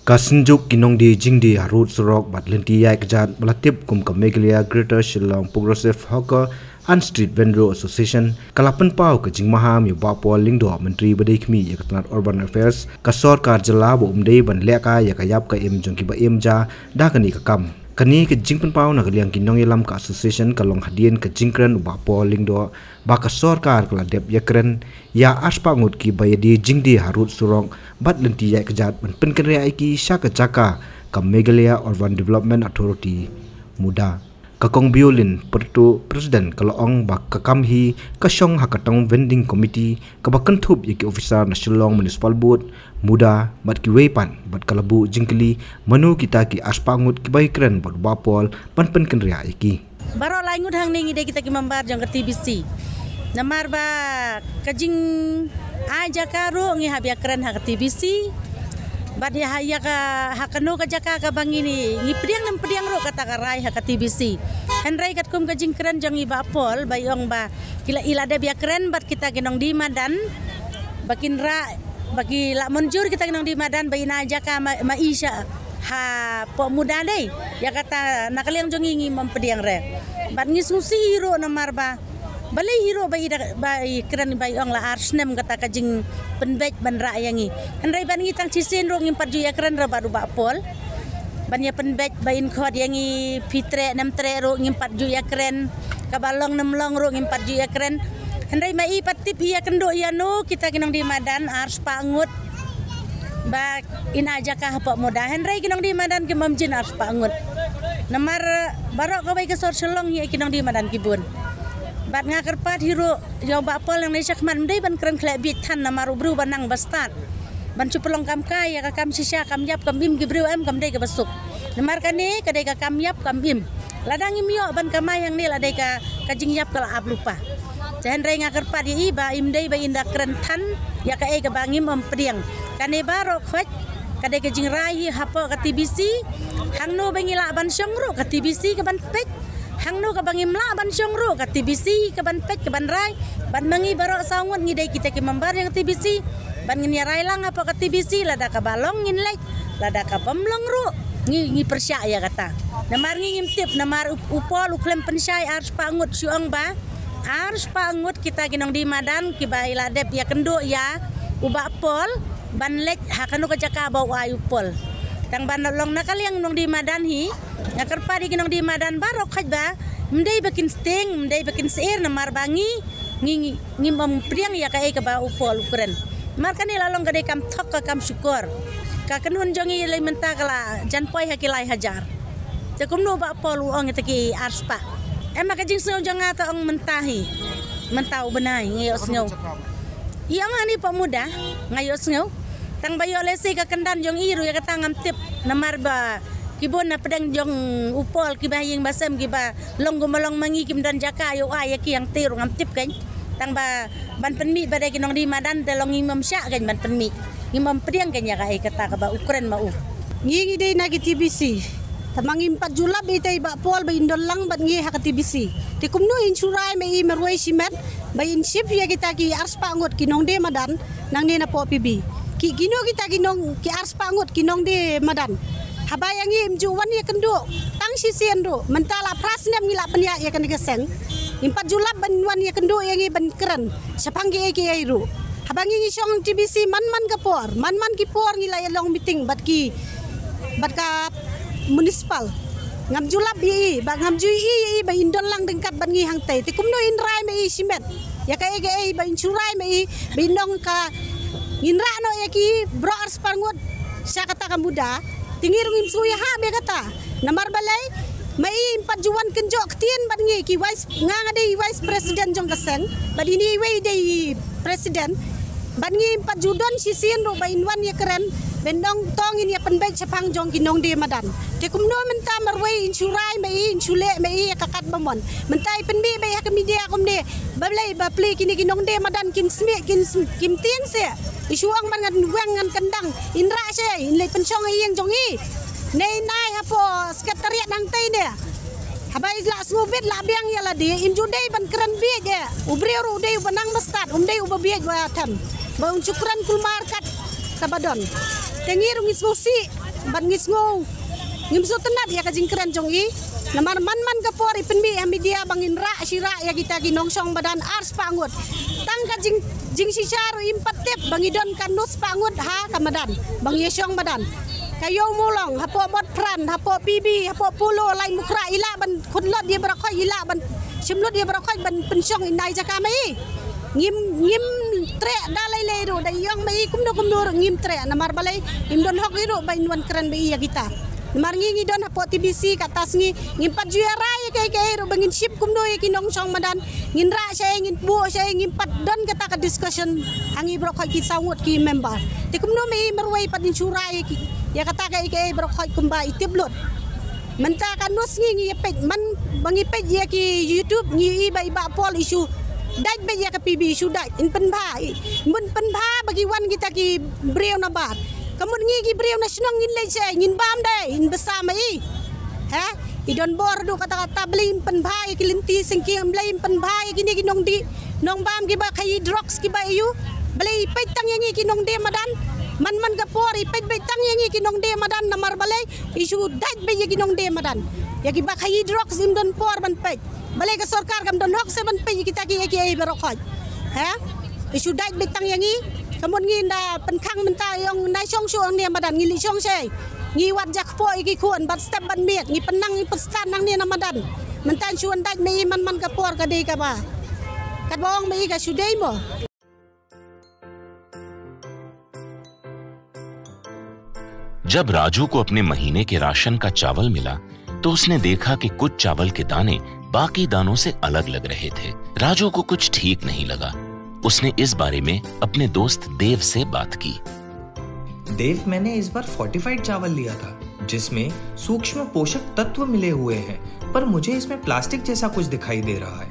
Kasenjuk kinong di jingdi harut surok bat lenti yai kejat melatip kum Megalia Greater Shillong Progressive Hawker and Street Vendor Association kalapan pau ke jing maham yu bapol lingdo Menteri Badai Kemi Yakatan Urban Affairs kasor karjala bo umdei ban leka yakayap ka im jongki ba imja da kani kakam kani ke jing pen pau na kaliang kinong yelam ka association kalong hadien ke jingkren bapol lingdo ba kasor kar kala dep yakren ya aspa ngut ki bayadi jingdi harut surok bat lenti yai kejat ban penken ria iki syaka jaka ka Megalia Urban Development Authority muda kakong biolin pertu presiden kalong bak kakamhi kasyong hakatong vending committee kabakan thup yaki officer na Shillong Municipal Board muda bat ki weipan bat kalabu jingkeli manu kita ki aspangut ki baikren bat bapol ban penken ria iki baro laingut hang ning ide kita ki mambar jang ke TBC namar ba kajing aja karu ngi habia keren hak TBC bad ya haya ka hakano ka jaka ka bangini ngi pediang nam pediang ro kata karai hak TBC henrai kat kum kajing keren jang iba pol bayong ba kila ila de bia keren bad kita genong di madan bakin ra bagi la munjur kita genong di madan bayina jaka maisha ha po muda dei ya kata nakaliang jong ngi mempediang re bad ngi susi hiro namar ba balai hero bai keren bai ong la arsnem kata kajing penbet ban raayangi henrai ban ngi tang cisen ro ngi parju ya keren ra baru bapol ban ya penbet bain khod yangi fitre nam tre ro ngi parju ya keren kabalong nam long ro ngi parju ya keren henrai mai patip ya kendo ya no kita kinong di madan ars pangut ba ina aja ka apa moda henrai kinong di madan ke mamjin ars pangut namar barok ka bai ke sor Shillong ya kinong di madan kibun bat ngakar pat hiro yang bapol yang nesyak man mendai ban keren klek bit tan namaru bru banang bastat ban cupelong kam kaya ka kam sisya kam yap kam bim gibru em kam dai ka basuk namar kane kadai ka kam yap kam bim ladang imyo ban kamay yang ni ladai ka kajing yap kala ab lupa jahan rai ngakar pat ya iba imdai ba inda keren tan ya ka e ka bangim om pediang kane baro khwat kadai ka jing rai hapo ka TBC hangno bangila ban syongro ka TBC ka ban pek hangno ka bangim la ban syongro ka TBC ka ban pet ka ban rai ban mangi baro sangut ngi dai kita ki mambar yang TBC ban ngi rai lang apa ka TBC lada ka balong ngin lek lada ka pamlong ru ngi persya ya kata namar ngi ngimtip namar upol uklem pensyai ars pangut syuang ba ars pangut kita kinong di madan ki bai ladep ya kendo ya uba pol ban lek hakano ka jaka bau ayu pol tang ban long nakal yang nong di madan hi ngakar padi kinong di madan barok khajba mendai bakin sting mendai bakin seir namar bangi ngi mom priang ya ka e ka ba upol ukren mar kan lalong gade kam thok ka kam syukur ka kanun jongi le menta kala jan poi hakilai hajar te kumno ba pol ong teki arspa emma ka jing sno jonga ta ong mentahi mentau benai ngayos ngau iya ngani pemuda ngayos ngau tang bayo lesi ka kendan jong iru ya kata ngamtip namar ba kibon na pedang jong upol kibaying basem kiba long gumalong mangi kim dan jaka ayo ay ki yang tiru ngamtip kan tang ba ban penmi badai kinong di madan telong imam sya kan ban penmi imam pediang kan ya kai kata ka ba ukren mau ngi dei nagi TBC tamang 4 julab itay ba pol ba indol lang bat ngi ha ka TBC tikumno insurai me i merwai simet ba inship ya kita ki ars pangut kinong de madan nang ni na po PB ki gino kita ginong ki ars pangut kinong de madan habayangi imjuwan ya kendo tang sisian do mentala prasnem ngila penya ya kan geseng 4 julab banwan ya kendo yangi ban keren sapanggi eki airu habangi ngisong TBC man kapor man ki por ngila ya long meeting bat ka municipal ngam julab i ba ngam jui i ba indon lang dengkat ban ngi hang tai tikumno inrai me i simet ya ka ege ba insurai me i binong ka inra no eki bro ars pangut sya kata kamuda tingirung imsuya ha be kata namar balai mai 4 juwan kenjo ktien bat ngi ki nganga dei vice president jong keseng bat ini we dei president bat ngi 4 judon sisien ro ba inwan ya keren bendong tong ini penbaik sepang jong kinong de madan te kumno menta marwei insurai mai insule mai kakat bamon mentai penbi be ya ke media komde balai ba play kini kinong de madan kin sme kin tin se isuang man ngan kendang indra se inle pensyong yang jongi nei nai hapo sekretariat nang tai ne habai la snubit la biang ya la de imjudai ban keren bi de ubreu dei banang mastat dei ubabi wa tam ba uncukran kulmar kat tabadon tengirung ismusi ban ngisngo ngim sotenat ya ka jingkren jong i namar man ka por ipenbi media bangin ra sira ya kita gi nongsong badan ars pangut tang ka jing sisaru impatep bangidon kanus pangut ha kamadan bang yesong badan kayo mulong hapo bot pran hapo pibi hapo pulo lai mukra ila ban khunlot dia barakoy ila ban simlot dia barakoy ban pensyong inai jakamai ngim tre dalai leru da yong mai kumno ngim tre namar balai imdon hok iru bain wan keren bi ya kita namar ngi don hapo TBC katas ngim pat juara ya kai ru bangin ship kumno kinong song madan ngin ra saya ngin bu saya ngim pat don kata ka discussion angi barakoy ki sangut ki member ti kumno mai marwai patin surai ya kata ka ikai barakoy kumba itiblot menta kanus ngi pej man bangi pej ya ki YouTube ngi iba pol isu dai be ya ka PB isu dai in penbha mun penbha bagi wan kita ki breu na bar kamun ngi ki breu na sunong ngin lei se ngin bam dai in besama i ha idon bor do kata beli penbha ki linti sengki beli penbha ki ni nong di nong bam ki ba kai drugs ki ba yu beli pej tang ngi ki nong de madan man ka pori pej be tang ngi ki nong de madan namar balai isu dai be ki nong de madan ya ki ba kai drugs in don por ban pej balai ka sarkar kam don hok se ban pej kita ki ai barokoj ha isu dai be tang ngi kamun ngi da penkang menta yong nai chong suang ne madan ngi li chong se ngi wat jak po iki kuan bat step ban miet ngi penang ngi pestan nang ne madan mentan suan dai me man ka por ka dei ka ba kat bong me ka sudai mo. जब राजू को अपने महीने के राशन का चावल मिला तो उसने देखा कि कुछ चावल के दाने बाकी दानों से अलग लग रहे थे। राजू को कुछ ठीक नहीं लगा। उसने इस बारे में अपने दोस्त देव से बात की। देव, मैंने इस बार फोर्टिफाइड चावल लिया था जिसमें सूक्ष्म पोषक तत्व मिले हुए हैं, पर मुझे इसमें प्लास्टिक जैसा कुछ दिखाई दे रहा है।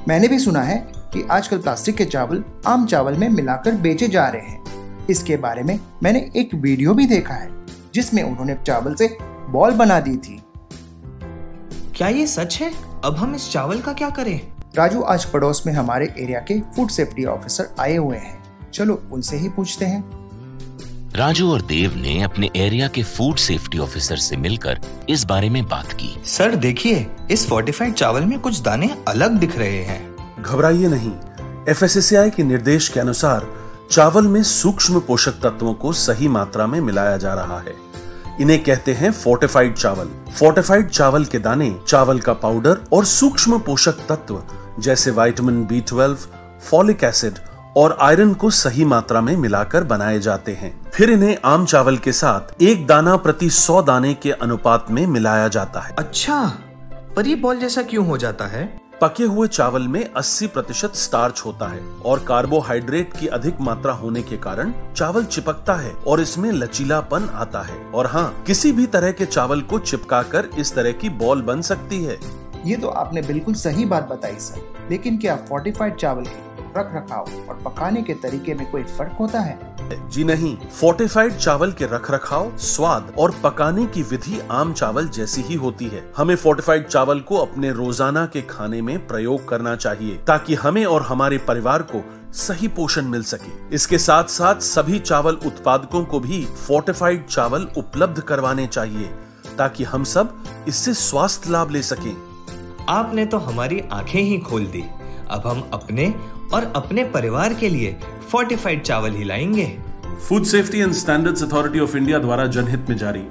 मैंने भी सुना है कि आजकल प्लास्टिक के चावल आम चावल में मिलाकर बेचे जा रहे हैं। इसके बारे में मैंने एक वीडियो भी देखा है जिसमें उन्होंने चावल से बॉल बना दी थी। क्या ये सच है? अब हम इस चावल का क्या करें? राजू, आज पड़ोस में हमारे एरिया के फूड सेफ्टी ऑफिसर आए हुए हैं, चलो उनसे ही पूछते हैं। राजू और देव ने अपने एरिया के फूड सेफ्टी ऑफिसर से मिलकर इस बारे में बात की। सर देखिए, इस फोर्टिफाइड चावल में कुछ दाने अलग दिख रहे हैं। घबराइए नहीं, FSSAI के निर्देश के अनुसार चावल में सूक्ष्म पोषक तत्वों को सही मात्रा में मिलाया जा रहा है। इन्हें कहते हैं फोर्टिफाइड चावल। फोर्टिफाइड चावल के दाने चावल का पाउडर और सूक्ष्म पोषक तत्व जैसे विटामिन B12, फॉलिक एसिड और आयरन को सही मात्रा में मिलाकर बनाए जाते हैं। फिर इन्हें आम चावल के साथ 1 दाना प्रति 100 दाने के अनुपात में मिलाया जाता है। अच्छा, पर ये बॉल जैसा क्यों हो जाता है? पके हुए चावल में 80% स्टार्च होता है और कार्बोहाइड्रेट की अधिक मात्रा होने के कारण चावल चिपकता है और इसमें लचीलापन आता है। और हाँ, किसी भी तरह के चावल को चिपकाकर इस तरह की बॉल बन सकती है। ये तो आपने बिल्कुल सही बात बताई सर, लेकिन क्या फोर्टिफाइड चावल के रख रखाव और पकाने के तरीके में कोई फर्क होता है? जी नहीं, फोर्टिफाइड चावल के रख रखाव, स्वाद और पकाने की विधि आम चावल जैसी ही होती है। हमें फोर्टिफाइड चावल को अपने रोजाना के खाने में प्रयोग करना चाहिए ताकि हमें और हमारे परिवार को सही पोषण मिल सके। इसके साथ साथ सभी चावल उत्पादकों को भी फोर्टिफाइड चावल उपलब्ध करवाने चाहिए ताकि हम सब इससे स्वास्थ्य लाभ ले सकें। आपने तो हमारी आंखें ही खोल दी। अब हम अपने और अपने परिवार के लिए फोर्टिफाइड चावल ही लाएंगे। Food safety and standards authority of India द्वारा जनहित में जारी।